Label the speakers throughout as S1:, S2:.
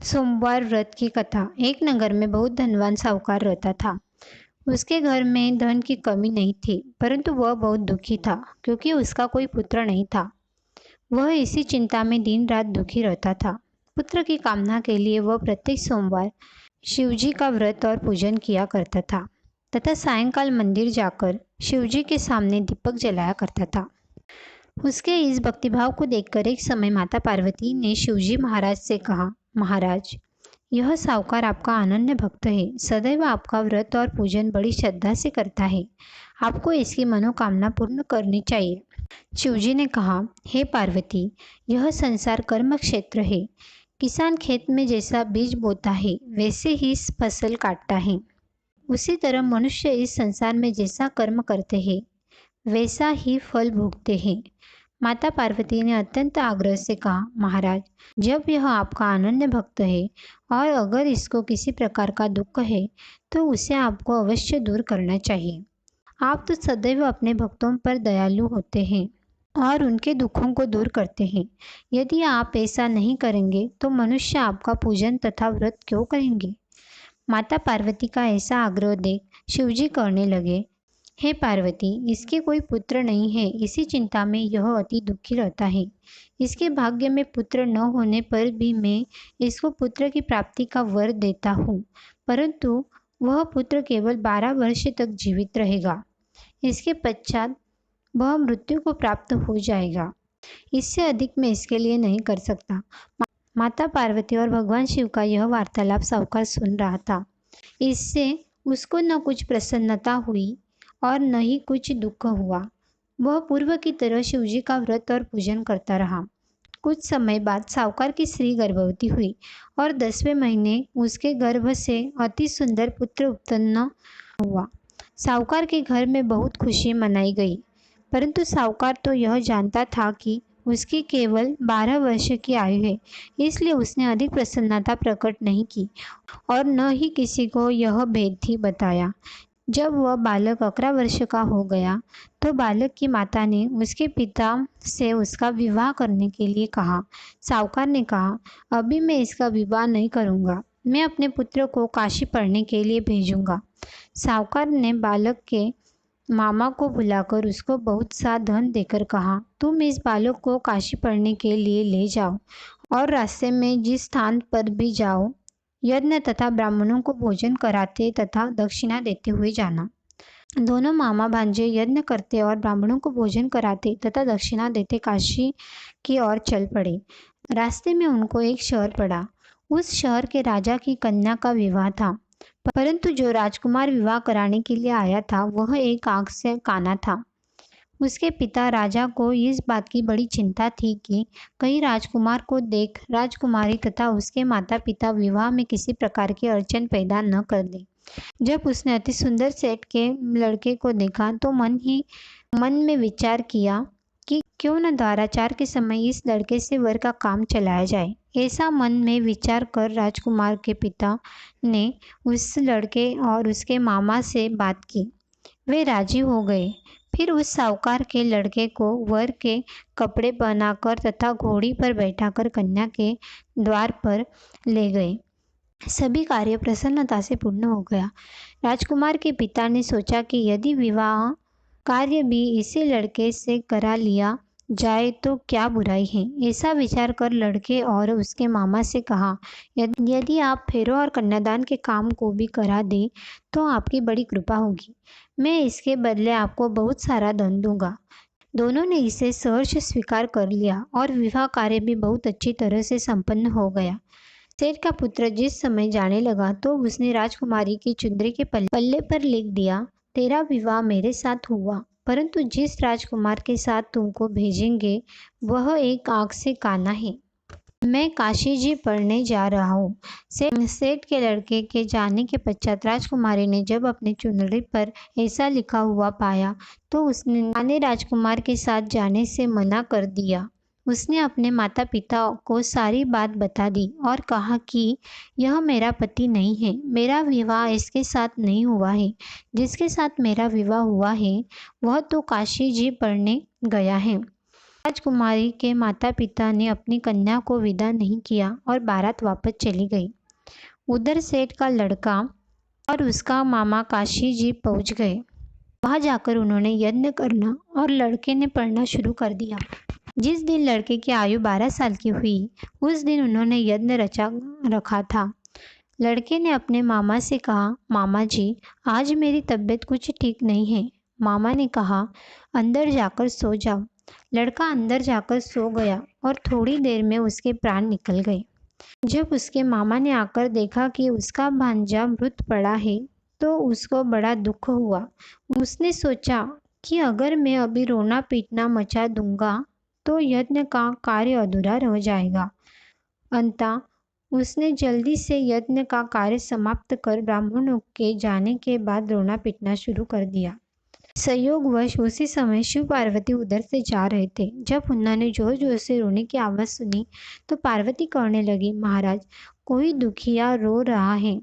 S1: सोमवार व्रत की कथा। एक नगर में बहुत धनवान साहूकार रहता था। उसके घर में धन की कमी नहीं थी, परंतु वह बहुत दुखी था क्योंकि उसका कोई पुत्र नहीं था। वह इसी चिंता में दिन रात दुखी रहता था। पुत्र की कामना के लिए वह प्रत्येक सोमवार शिवजी का व्रत और पूजन किया करता था तथा सायंकाल मंदिर जाकर शिवजी के सामने दीपक जलाया करता था। उसके इस भक्तिभाव को देखकर एक समय माता पार्वती ने शिवजी महाराज से कहा, महाराज, यह साहूकार आपका अनन्य भक्त है, सदैव आपका व्रत और पूजन बड़ी श्रद्धा से करता है। आपको इसकी मनोकामना पूर्ण करनी चाहिए। शिवजी ने कहा, हे पार्वती, यह संसार कर्म क्षेत्र है। किसान खेत में जैसा बीज बोता है वैसे ही फसल काटता है। उसी तरह मनुष्य इस संसार में जैसा कर्म करते हैं वैसा ही फल भोगते हैं। माता पार्वती ने अत्यंत आग्रह से कहा, महाराज, जब यह आपका अनन्य भक्त है और अगर इसको किसी प्रकार का दुख है तो उसे आपको अवश्य दूर करना चाहिए। आप तो सदैव अपने भक्तों पर दयालु होते हैं और उनके दुखों को दूर करते हैं। यदि आप ऐसा नहीं करेंगे तो मनुष्य आपका पूजन तथा व्रत क्यों करेंगे? माता पार्वती का ऐसा आग्रह देख शिवजी कहने लगे, हे पार्वती, इसके कोई पुत्र नहीं है, इसी चिंता में यह अति दुखी रहता है। इसके भाग्य में पुत्र न होने पर भी मैं इसको पुत्र की प्राप्ति का वर देता हूँ, परंतु वह पुत्र केवल 12 वर्ष तक जीवित रहेगा। इसके पश्चात वह मृत्यु को प्राप्त हो जाएगा। इससे अधिक मैं इसके लिए नहीं कर सकता। माता पार्वती और भगवान शिव का यह वार्तालाप साहूकार सुन रहा था। इससे उसको न कुछ प्रसन्नता हुई और न ही कुछ दुख हुआ। वह पूर्व की तरह शिवजी का व्रत और पूजन करता रहा। कुछ समय बाद साहूकार की स्त्री गर्भवती हुई और 10वें महीने उसके गर्भ से अति सुंदर पुत्र उत्पन्न हुआ। साहूकार के घर में बहुत खुशी मनाई गई, परंतु साहूकार तो यह जानता था कि उसकी केवल 12 वर्ष की आयु है, इसलिए उसने अधिक प्रसन्नता प्रकट नहीं की और न ही किसी को यह भेद ही बताया। जब वह बालक 11 वर्ष का हो गया तो बालक की माता ने उसके पिता से उसका विवाह करने के लिए कहा। साहूकार ने कहा, अभी मैं इसका विवाह नहीं करूँगा, मैं अपने पुत्र को काशी पढ़ने के लिए भेजूँगा। साहूकार ने बालक के मामा को बुलाकर उसको बहुत सा धन देकर कहा, तुम इस बालक को काशी पढ़ने के लिए ले जाओ और रास्ते में जिस स्थान पर भी जाओ यज्ञ तथा ब्राह्मणों को भोजन कराते तथा दक्षिणा देते हुए जाना। दोनों मामा भांजे यज्ञ करते और ब्राह्मणों को भोजन कराते तथा दक्षिणा देते काशी की ओर चल पड़े। रास्ते में उनको एक शहर पड़ा। उस शहर के राजा की कन्या का विवाह था, परंतु जो राजकुमार विवाह कराने के लिए आया था वह एक आंख से काना था। उसके पिता राजा को इस बात की बड़ी चिंता थी कि कहीं राजकुमार को देख राजकुमारी तथा उसके माता पिता विवाह में किसी प्रकार की अड़चन पैदा न कर दे। जब उसने अति सुंदर सेठ के लड़के को देखा तो मन में विचार किया कि क्यों न द्वाराचार के समय इस लड़के से वर का काम चलाया जाए। ऐसा मन में विचार कर राजकुमार के पिता ने उस लड़के और उसके मामा से बात की। वे राजी हो गए। फिर उस साहूकार के लड़के को वर के कपड़े पहनाकर तथा घोड़ी पर बैठाकर कन्या के द्वार पर ले गए। सभी कार्य प्रसन्नता से पूर्ण हो गया। राजकुमार के पिता ने सोचा कि यदि विवाह कार्य भी इसी लड़के से करा लिया जाए तो क्या बुराई है। ऐसा विचार कर लड़के और उसके मामा से कहा, यदि आप फेरों और कन्यादान के काम को भी करा दे तो आपकी बड़ी कृपा होगी। मैं इसके बदले आपको बहुत सारा धन दूंगा। दोनों ने इसे सहर्ष स्वीकार कर लिया और विवाह कार्य भी बहुत अच्छी तरह से संपन्न हो गया। सेठ का पुत्र जिस समय जाने लगा तो उसने राजकुमारी की चुंदरी के पल्ले पर लिख दिया, तेरा विवाह मेरे साथ हुआ, परंतु जिस राजकुमार के साथ तुमको भेजेंगे वह एक आंख से काना है। मैं काशी जी पढ़ने जा रहा हूँ। सेठ के लड़के के जाने के पश्चात राजकुमारी ने जब अपने चुनरी पर ऐसा लिखा हुआ पाया तो उसने राजकुमार के साथ जाने से मना कर दिया। उसने अपने माता पिता को सारी बात बता दी और कहा कि यह मेरा पति नहीं है, मेरा विवाह इसके साथ नहीं हुआ है। जिसके साथ मेरा विवाह हुआ है वह तो काशी जी पढ़ने गया है। राजकुमारी के माता पिता ने अपनी कन्या को विदा नहीं किया और बारात वापस चली गई। उधर सेठ का लड़का और उसका मामा काशी जी पहुंच गए। वहां जाकर उन्होंने यज्ञ करना और लड़के ने पढ़ना शुरू कर दिया। जिस दिन लड़के की आयु 12 साल की हुई, उस दिन उन्होंने यज्ञ रचा रखा था। लड़के ने अपने मामा से कहा, मामा जी, आज मेरी तबीयत कुछ ठीक नहीं है। मामा ने कहा, अंदर जाकर सो जाओ। लड़का अंदर जाकर सो गया और थोड़ी देर में उसके प्राण निकल गए। जब उसके मामा ने आकर देखा कि उसका भांजा मृत पड़ा है, तो उसको बड़ा दुख हुआ। उसने सोचा कि अगर मैं अभी रोना पीटना मचा दूंगा, तो यज्ञ का कार्य अधूरा रह जाएगा। अंततः उसने जल्दी से यज्ञ का कार्य समाप्त कर ब्राह्मणों के जाने के बाद रोना पीटना शुरू कर दिया। संयोगवश उसी समय शिव पार्वती उधर से जा रहे थे। जब उन्होंने जोर जोर से रोने की आवाज़ सुनी, तो पार्वती कहने लगी, महाराज, कोई दुखिया रो रहा है,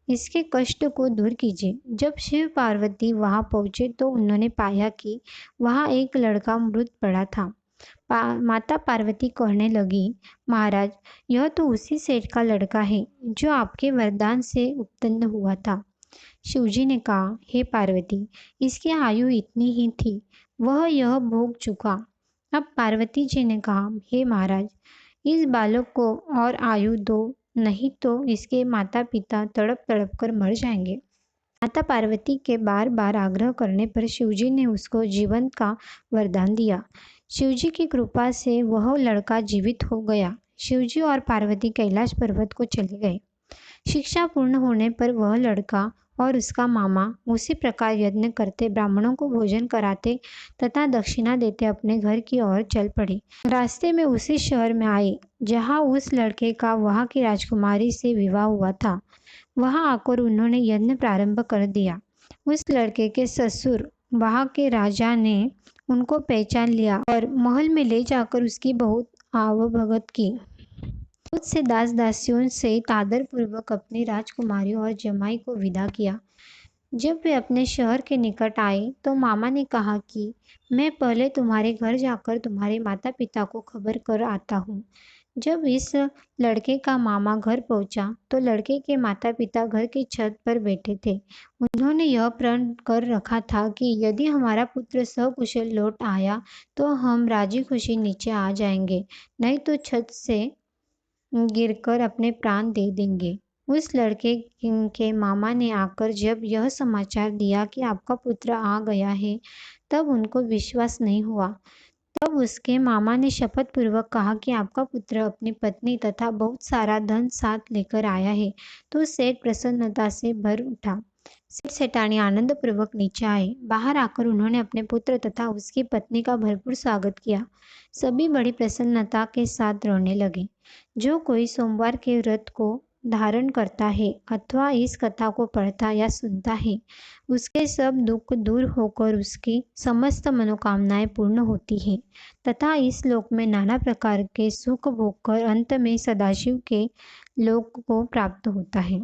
S1: इसके कष्ट को दूर कीजिए। जब शिव पार्वती वहां पहुंचे तो उन्होंने पाया कि वहां एक लड़का मृत पड़ा था। माता पार्वती कहने लगी, महाराज, यह तो उसी सेठ का लड़का है जो आपके वरदान से उत्पन्न हुआ था। शिवजी ने कहा, हे पार्वती, इसकी आयु इतनी ही थी, वह यह भोग चुका। अब पार्वती जी ने कहा, हे महाराज, इस बालक को और आयु दो, नहीं तो इसके माता पिता तड़प तड़प कर मर जाएंगे। माता पार्वती के बार बार आग्रह करने पर शिवजी ने उसको जीवन का वरदान दिया। शिवजी की कृपा से वह लड़का जीवित हो गया। शिवजी और पार्वती कैलाश पर्वत को चले गए। शिक्षा पूर्ण होने पर वह लड़का और उसका मामा उसी प्रकार यज्ञ करते, ब्राह्मणों को भोजन कराते तथा दक्षिणा देते अपने घर की ओर चल पड़े। रास्ते में उसी शहर में आए जहाँ उस लड़के का वहाँ की राजकुमारी से विवाह हुआ था। वहाँ आकर उन्होंने यज्ञ प्रारंभ कर दिया। उस लड़के के ससुर वहाँ के राजा ने उनको पहचान लिया और महल में ले जाकर उसकी बहुत आवभगत की। बहुत से दास दासियों से आदर पूर्वक अपनी राजकुमारी और जमाई को विदा किया। जब वे अपने शहर के निकट आए तो मामा ने कहा कि मैं पहले तुम्हारे घर जाकर तुम्हारे माता पिता को खबर कर आता हूँ। जब इस लड़के का मामा घर पहुंचा तो लड़के के माता पिता घर की छत पर बैठे थे। उन्होंने यह प्रण कर रखा था कि यदि हमारा पुत्र सकुशल लौट आया तो हम राजी खुशी नीचे आ जाएंगे, नहीं तो छत से गिरकर अपने प्राण दे देंगे। उस लड़के के मामा ने आकर जब यह समाचार दिया कि आपका पुत्र आ गया है, तब उनको विश्वास नहीं हुआ। तब उसके मामा ने शपथ पूर्वक कहा कि आपका पुत्र अपनी पत्नी तथा बहुत सारा धन साथ लेकर आया है। तो सेठ प्रसन्नता से भर उठा। सेठ सेठानी आनंद पूर्वक नीचे आए। बाहर आकर उन्होंने अपने पुत्र तथा उसकी पत्नी का भरपूर स्वागत किया। सभी बड़ी प्रसन्नता के साथ रोने लगे। जो कोई सोमवार के व्रत को धारण करता है अथवा इस कथा को पढ़ता या सुनता है, उसके सब दुख दूर होकर उसकी समस्त मनोकामनाएं पूर्ण होती हैं तथा इस लोक में नाना प्रकार के सुख भोगकर अंत में सदाशिव के लोक को प्राप्त होता है।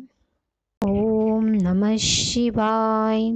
S1: ओम नमः शिवाय।